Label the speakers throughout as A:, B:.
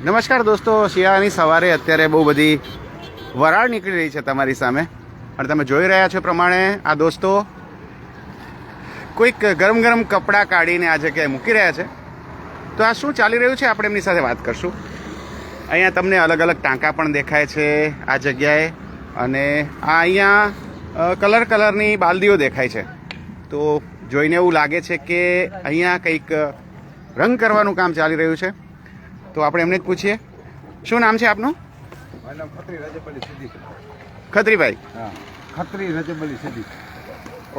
A: નમસ્કાર દોસ્તો, શિયાળાની સવારે અત્યારે બહુ બધી વરાળ નીકળી રહી છે તમારી સામે અને તમે જોઈ રહ્યા છો પ્રમાણે આ દોસ્તો કોઈક ગરમ ગરમ કપડાં કાઢીને આ જગ્યાએ મૂકી રહ્યા છે. તો આ શું ચાલી રહ્યું છે આપણે એમની સાથે વાત કરશું. અહીંયા તમને અલગ અલગ ટાંકા પણ દેખાય છે આ જગ્યાએ અને આ અહીંયા કલરની બાલદીઓ દેખાય છે. તો જોઈને એવું લાગે છે કે અહીંયા કંઈક રંગ કરવાનું કામ ચાલી રહ્યું છે. તો આપણે એમને જ પૂછીએ, શું નામ છે આપનું? ખત્રીભાઈ.
B: ખત્રી રજબલી સિદ્દીક.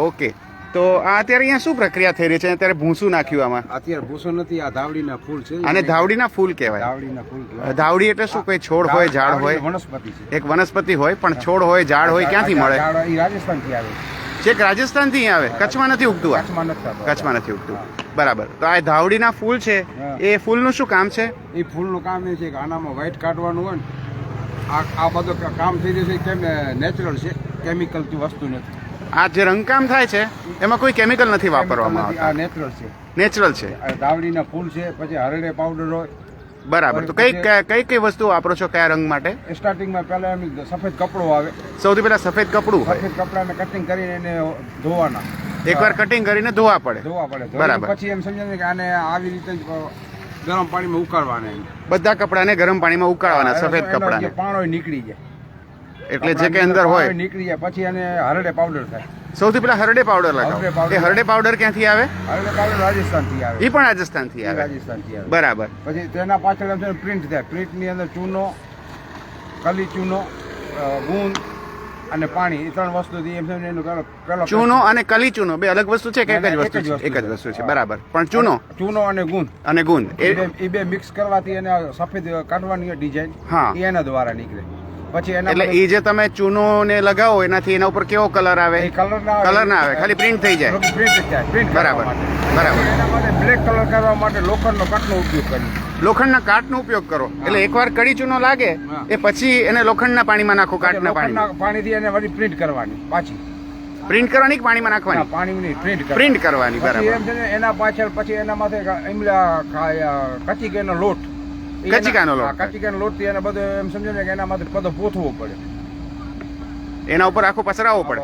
A: ઓકે, તો આ અત્યારે અહીંયા શું પ્રક્રિયા થઈ રહી છે? અત્યારે ભૂસું નાખ્યું આમાં?
B: અત્યારે ભૂસો નથી, આ ધાવડીના ફૂલ છે.
A: અને ધાવડીના ફૂલ કહેવાય.
B: ધાવડીના ફૂલ.
A: ધાવડી એટલે શું? કોઈ છોડ હોય, ઝાડ હોય?
B: વનસ્પતિ છે.
A: એક વનસ્પતિ હોય, પણ છોડ હોય, ઝાડ હોય, ક્યાંથી મળે?
B: રાજસ્થાનથી આવે.
A: છેક રાજસ્થાનથી આવે. કચ્છમાં નથી ઉગતું? કચ્છમાં નથી ઉગતું. બરાબર. તો આ ધાવડીના ફૂલ છે, એ ફૂલનું શું કામ છે?
B: એ ફૂલનું કામ એ છે કે આનામાં વ્હાઈટ કાઢવાનું હોય ને, આ બધું કામ થઈ જશે. કેમ નેચરલ છે, કેમિકલથી વસ્તુ નથી.
A: આ જે રંગકામ થાય છે એમાં કોઈ કેમિકલ નથી વાપરવામાં આવતા.
B: આ નેચરલ છે.
A: નેચરલ છે.
B: ધાવડીના ફૂલ છે, પછી હરડે પાવડર હોય.
A: બરાબર. તો કઈ વસ્તુ વાપરો છો કયા રંગ માટે?
B: સ્ટાર્ટિંગમાં પહેલા એમ સફેદ કપડું આવે.
A: સૌથી પહેલા સફેદ કપડું હોય.
B: સફેદ કપડાને કટિંગ કરીને એને ધોવાના.
A: એકવાર કટિંગ કરીને ધોવા પડે.
B: બરાબર. પછી એમ સમજાય કે આને આવી રીતે ગરમ પાણીમાં ઉકાળવાના.
A: બધા કપડાને ગરમ પાણીમાં ઉકાળવાના. સફેદ કપડાને
B: પાણો નીકળી જાય,
A: એટલે જે કે અંદર હોય
B: નીકળી જાય. પછી એને હરડે પાવડર થાય.
A: સૌથી પહેલા હરડે પાવડર લગાવો. એ હરડે પાવડર ક્યાંથી આવે?
B: હરડે પાવડર રાજસ્થાનથી આવે.
A: એ પણ રાજસ્થાનથી આવે. બરાબર.
B: પછી તેના પાછળ એમ છે પ્રિન્ટ થાય. પ્રિન્ટની અંદર ચૂનો, કલી ચૂનો, ગુંદ અને પાણી, એ ત્રણ વસ્તુથી એમ સમજો એનું પેલો. ચૂનો
A: અને કલી ચૂનો બે અલગ વસ્તુ છે કે એક જ વસ્તુ છે? એક જ વસ્તુ છે. બરાબર. પણ
B: ચૂનો અને ગુંદ એ બે મિક્સ કરવાથી એને સફેદ કાઢવાની ડિઝાઇન એના દ્વારા નીકળે. પછી એના
A: એટલે એ જે તમે ચૂનો ને લગાવો એનાથી એના ઉપર કેવો કલર આવે? કલર ના આવે, ખાલી પ્રિન્ટ થઈ જાય. બરાબર. બરાબર.
B: એના માટે બ્લેક કલર કરવા માટે લોખંડનો કાટનો ઉપયોગ કરીએ.
A: લોખંડના કાટનો ઉપયોગ કરો. એટલે એકવાર કડી ચૂનો લાગે એ પછી એને લોખંડના પાણીમાં નાખો. કાટના
B: પાણીથી એને વળી પ્રિન્ટ કરવાની. પાછી
A: પ્રિન્ટ કરવાની કે પાણીમાં નાખવાની?
B: પાણીની
A: પ્રિન્ટ કરવાની. બરાબર.
B: એના પાછળ પછી એના માથે કચીકાનો લોટ.
A: કચીકાનો લોટ.
B: કચીકાનો લોટ થી એને બધું એમ સમજો ને કે એના માથે બધો પોથવો પડે.
A: એના ઉપર આખો પસરાવવો પડે.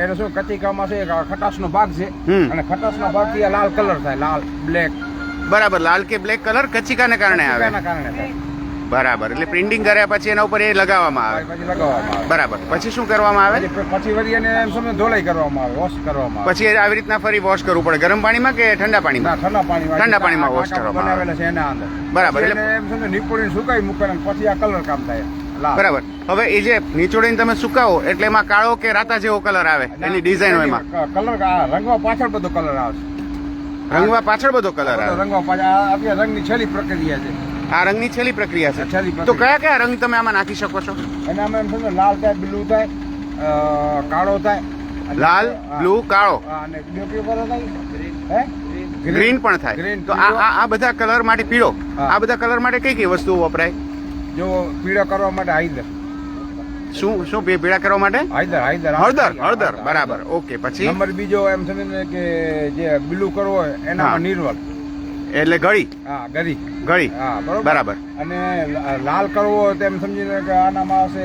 B: એને શું કચીકામાં છે ખટાશનો ભાગ છે અને ખટાશના ભાગથી લાલ કલર થાય. લાલ, બ્લેક.
A: બરાબર. લાલ કે બ્લેક કલર કચીકાને કારણે આવે. બરાબર. એટલે પ્રિન્ટિંગ કર્યા પછી એના ઉપર એ લગાવવામાં આવે. બરાબર. પછી શું કરવામાં આવે?
B: પછી વળી એને એમ સમજો ધોલાઈ કરવામાં આવે, વોશ કરવામાં આવે.
A: પછી આવી રીતના ફરી વોશ કરવું પડે. ગરમ પાણીમાં કે ઠંડા પાણીમાં? ઠંડા પાણીમાં વોશ કરવામાં આવે.
B: છે એના અંદર.
A: બરાબર. એટલે
B: એમ સમજો નીચોડીને સુકાઈ મૂકે પછી આ કલર કામ થાય.
A: બરાબર. હવે એ જે નીચોડીને તમે સુકાવો એટલે એમાં કાળો કે રાતા જેવો કલર આવે? એની ડિઝાઇન હોય એમાં
B: કલર. રંગવા પાછળ બધો કલર આવે.
A: રંગવા પાછળ બધો કલર આવે.
B: રંગવા પાછળ આ રંગની છેલ્લી પ્રક્રિયા છે.
A: આ રંગની છેલ્લી પ્રક્રિયા છે. તો કયા કયા રંગ તમે આમાં નાખી શકો છો?
B: એનામાં એમ સમજો લાલ થાય, બ્લુ થાય, કાળો થાય.
A: લાલ, બ્લુ, કાળો
B: અને
A: ગ્રીન પણ થાય. તો આ બધા કલર માટે પીળો, આ બધા કલર માટે કઈ કઈ વસ્તુઓ વપરાય?
B: જો પીળો કરવા માટે હાઈદર.
A: શું પીળા કરવા માટે? હળદર. બરાબર. ઓકે. પછી
B: નંબર બીજો એમ સમજીને કે જે બ્લુ કરવો હોય એનામાં નિર્વલ
A: એટલે ગળી. ગળી.
B: હા,
A: બરાબર.
B: અને લાલ કરવો હોય તેમ સમજીને કે આનામાં આવશે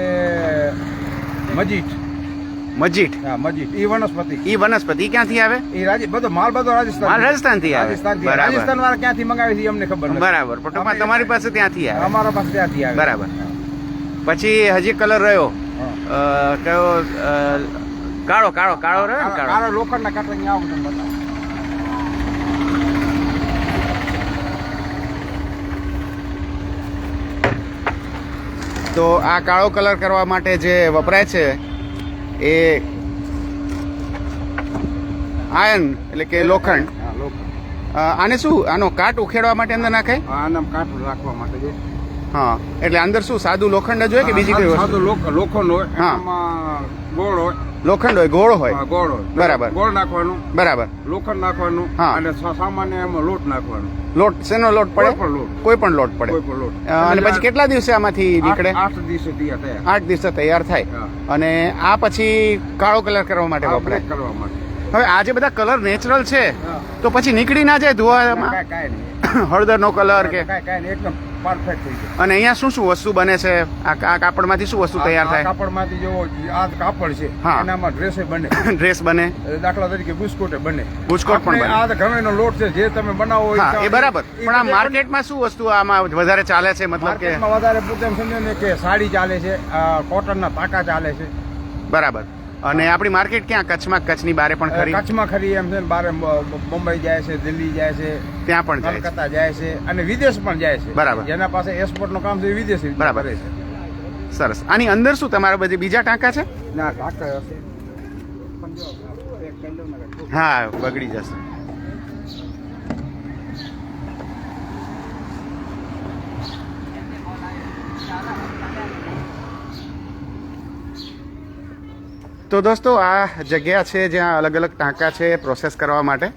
B: મજીઠ.
A: હા, મજીઠ.
B: ઈ
A: વનસ્પતિ ક્યાંથી આવે?
B: એ બધો માલ
A: રાજસ્થાનથી આવે.
B: રાજસ્થાન વાળા ક્યાંથી મંગાવે છે અમને ખબર નથી.
A: બરાબર. પણ તમારી પાસે ત્યાંથી આવે?
B: અમારા પાસે ત્યાંથી આવે.
A: બરાબર. પછી હજી કલર રહ્યો કયો? કાળો રહ્યો ને?
B: કાળો લોખંડના કાંટા આવું તમને બતાવો.
A: તો આ કાળો કલર કરવા માટે જે વપરાય છે એ આયર્ન એટલે કે લોખંડ. આને શું આનો કાટ ઉખેડવા માટે અંદર નાખે?
B: આના કાટ રાખવા માટે છે.
A: હા એટલે અંદર શું સાદું લોખંડ જ હોય કે બીજી કોઈ વસ્તુ?
B: સાદું લોખંડ હોય,
A: હા.
B: એમાં ગોળ હોય,
A: લોખંડ હોય, ગોળ હોય.
B: હા, ગોળ હોય.
A: બરાબર.
B: ગોળ નાખવાનું,
A: બરાબર.
B: લોખંડ નાખવાનું,
A: હા.
B: અને સામાન્ય એમાં લોટ નાખવાનો.
A: લોટ શેનો લોટ પડે?
B: કોઈ પણ લોટ.
A: કોઈ પણ લોટ પડે.
B: કોઈ પણ લોટ.
A: અને પછી કેટલા દિવસે આમાંથી નીકળે?
B: 8 દિવસે તૈયાર થાય.
A: 8 દિવસે તૈયાર થાય.
B: હા.
A: અને આ પછી કાળો કલર કરવા માટે
B: આ
A: વપરાય.
B: બ્લેક કરવા માટે.
A: હવે આ જે બધા કલર નેચરલ છે
B: હા.
A: તો પછી નીકળી ના જાય ધોવામાં?
B: કાંઈ નહીં.
A: હળદરનો કલર કે
B: કાંઈ નહીં, એકદમ પરફેક્ટ થઈ જાય.
A: અને અહીંયા શું શું વસ્તુ બને છે? આ કાપડમાંથી શું વસ્તુ તૈયાર
B: આ
A: થાય?
B: કાપડમાંથી જેવો આ કાપડ છે,
A: હા.
B: એનામાં ડ્રેસે બને.
A: ડ્રેસ બને,
B: દાખલા તરીકે બુસ્કોટે બને.
A: બુસ્કોટ પણ
B: આપણે
A: બને.
B: આ ઘઉંનો લોટ છે, જે તમે બનાવો હોય
A: હા એ બરાબર. પણ આ માર્કેટમાં શું વસ્તુ આમાં વધારે ચાલે છે? મતલબ કે
B: માર્કેટમાં વધારે પૂરતું એમ સમજો ને કે સાડી ચાલે છે, કોટનના ટાંકા ચાલે છે.
A: બરાબર. અને આપણી માર્કેટ ક્યાં? કચ્છની બારે પણ ખરી?
B: કચ્છમાં ખરી એમ છે ને, બારે મુંબઈ જાય છે, દિલ્હી જાય છે,
A: ત્યાં પણ જાય છે.
B: કલકત્તા જાય છે, અને વિદેશ પણ જાય છે.
A: બરાબર.
B: જેના પાસે એક્સપોર્ટ નું કામ છે એ વિદેશી
A: બરાબર.
B: કરે છે.
A: સરસ. આની અંદર શું તમારા બધી બીજા ટાંકા છે?
B: ના ટાંકા હશે. પણ જો, પેક કરી દઉં ને.
A: હા બગડી જશે. તો દોસ્તો આ જગ્યા છે જ્યાં અલગ અલગ ટાંકા છે પ્રોસેસ કરવા માટે.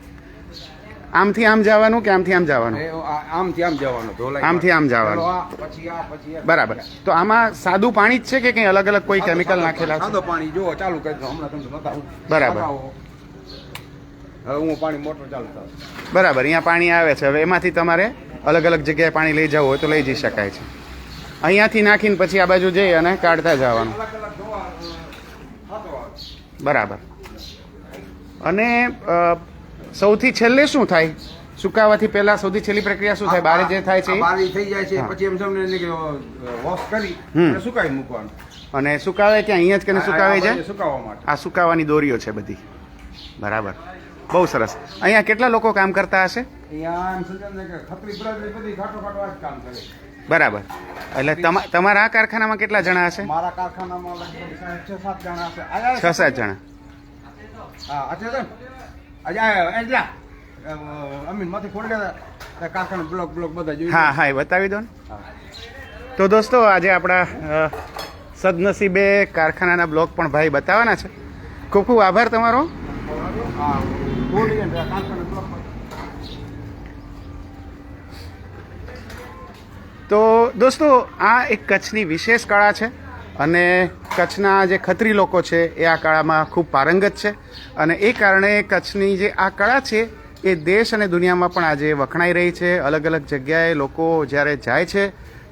A: આમથી આમ જવાનું કે આમથી આમ જવાનું?
B: આમથી આમ જવાનું, ધોલાઈ.
A: આમથી આમ જવાનું.
B: પેલો આ, પછી આ, પછી આ.
A: બરાબર. તો આમાં સાદું પાણી જ છે કે કંઈ અલગ અલગ કોઈ કેમિકલ નાખેલા છે?
B: સાદો પાણી જો ચાલુ કરી દો, હમણાં તમને બતાવું.
A: બરાબર.
B: બતાવો. હવે હું પાણી મોટર ચાલુ કરું.
A: બરાબર. અહીંયા પાણી આવે છે. હવે એમાંથી તમારે અલગ અલગ જગ્યાએ પાણી લઈ જવું હોય તો લઈ જઈ શકાય છે. અહીંયાથી નાખીને પછી આ બાજુ જઈ અને કાઢતા જવાનું.
B: અલગ અલગ જોવા થતો આવે.
A: બરાબર. અને સૌથી છેલ્લે શું થાય? સુકાવાથી પહેલા સૌથી છેલ્લી પ્રક્રિયા શું થાય? બારે જે થાય છે
B: આ
A: એ?
B: બારી થઈ જાય છે,
A: હા.
B: પછી એમ સમજો ને કે વોશ કરી
A: હમ.
B: અને સુકાઈ મૂકવાનું.
A: અને સુકાવે કે અહીંયા જ કે સુકાવે છે?
B: સુકાવવા માટે.
A: આ સુકાવાની દોરીઓ છે બધી. બરાબર. બહુ સરસ. અહીંયા કેટલા લોકો કામ કરતા હશે?
B: અહીંયા એમ સમજો ને કે ખતરી બરાબર બધી ઘાટો ઘાટો આ જ કામ કરે.
A: બરાબર. એટલે તમારા આ કારખાનામાં કેટલા જણા હશે?
B: મારા કારખાનામાં લગભગ 6-7 જણા હશે. આયા
A: 6-7 જણા.
B: હા અચ્છા સર. અજા એટલા અમીન માંથી ખોલી લેતા કારખાના બ્લોક બધા જોઈ.
A: હા હા એ બતાવી દો ને.
B: હા.
A: તો દોસ્તો આજે આપણા સદનસીબે કારખાનાના બ્લોક પણ ભાઈ બતાવવાના છે. ખૂબ ખૂબ આભાર તમારો.
B: હા ખોલી લે કારખાના બ્લોક.
A: તો દોસ્તો આ એક કચ્છની વિશેષ કળા છે અને કચ્છના જે ખત્રી લોકો છે એ આ કળામાં ખૂબ પારંગત છે અને એ કારણે કચ્છની જે આ કળા છે એ દેશ અને દુનિયામાં પણ આજે વખણાઈ રહી છે. અલગ અલગ જગ્યાએ લોકો જ્યારે જાય છે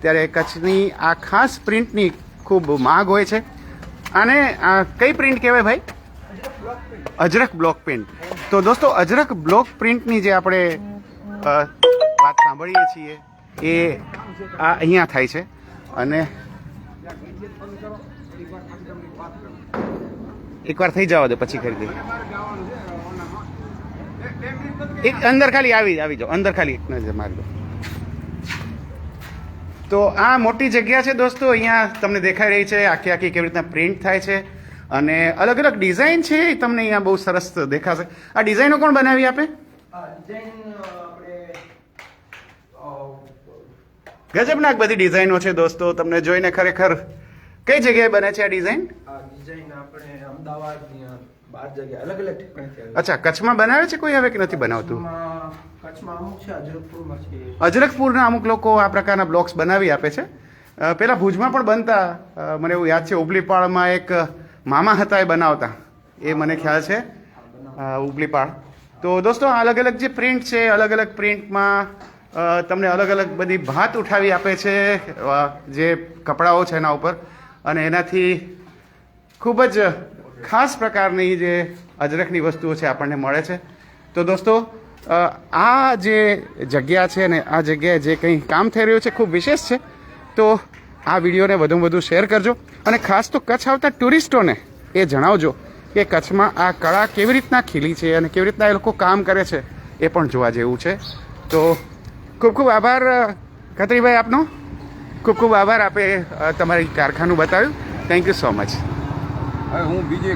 A: ત્યારે કચ્છની આ ખાસ પ્રિન્ટની ખૂબ માંગ હોય છે. આને કઈ પ્રિન્ટ કહેવાય ભાઈ? અજરક બ્લોક પ્રિન્ટ. તો દોસ્તો અજરક બ્લોક પ્રિન્ટની જે આપણે વાત સાંભળીએ છીએ એ આ અહીંયા થાય છે અને એકવાર થઈ જવા દો પછી કરી દઈએ. એક અંદર ખાલી આવી જાઓ, અંદર ખાલી એક નજર મારી દો. તો આ મોટી જગ્યા છે દોસ્તો. અહીંયા તમને દેખાઈ રહી છે આખી આખી કેવી રીતના પ્રિન્ટ થાય છે અને અલગ અલગ ડિઝાઇન છે એ તમને અહીંયા બહુ સરસ દેખાશે. આ ડિઝાઇનો કોણ બનાવી આપે? ગજબનાક બધી ડિઝાઇનો છે દોસ્તો. તમને જોઈને ખરેખર કઈ જગ્યાએ બને છે આ ડિઝાઇન?
C: ડિઝાઇન આપણે અમદાવાદ બાર જગ્યાએ અલગ અલગ ઠેકાણેથી
A: અચ્છા, કચ્છમાં બનાવે છે કોઈ હવે કે નથી બનાવતું?
C: કચ્છમાં અમુક છે, અજરકપુરમાં છે.
A: અજરકપુરના અમુક લોકો આ પ્રકારના બ્લોક્સ બનાવી આપે છે. પેલા ભુજમાં પણ બનતા. મને એવું યાદ છે ઉપલીપાળમાં એક મામા હતા એ બનાવતા, એ મને ખ્યાલ છે ઉપલીપાળ. તો દોસ્તો આ અલગ અલગ જે પ્રિન્ટ છે અલગ અલગ પ્રિન્ટમાં તમને અલગ અલગ બધી ભાત ઉઠાવી આપે છે જે કપડાઓ છે એના ઉપર અને એનાથી ખૂબ જ ખાસ પ્રકારની જે અજરકની વસ્તુઓ છે આપણને મળે છે. તો દોસ્તો આ જે જગ્યા છે ને આ જગ્યાએ જે કંઈ કામ થઈ રહ્યું છે ખૂબ વિશેષ છે. તો આ વિડીયોને વધુમાં વધુ શેર કરજો અને ખાસ તો કચ્છ આવતા ટુરિસ્ટોને એ જણાવજો કે કચ્છમાં આ કળા કેવી રીતના ખીલી છે અને કેવી રીતના એ લોકો કામ કરે છે એ પણ જોવા જેવું છે. તો ખૂબ ખૂબ આભાર ખત્રીભાઈ આપનો. ખૂબ ખૂબ આભાર. આપે તમારી કારખાનું બતાવ્યું. Thank you so much.
B: હવે હું બીજે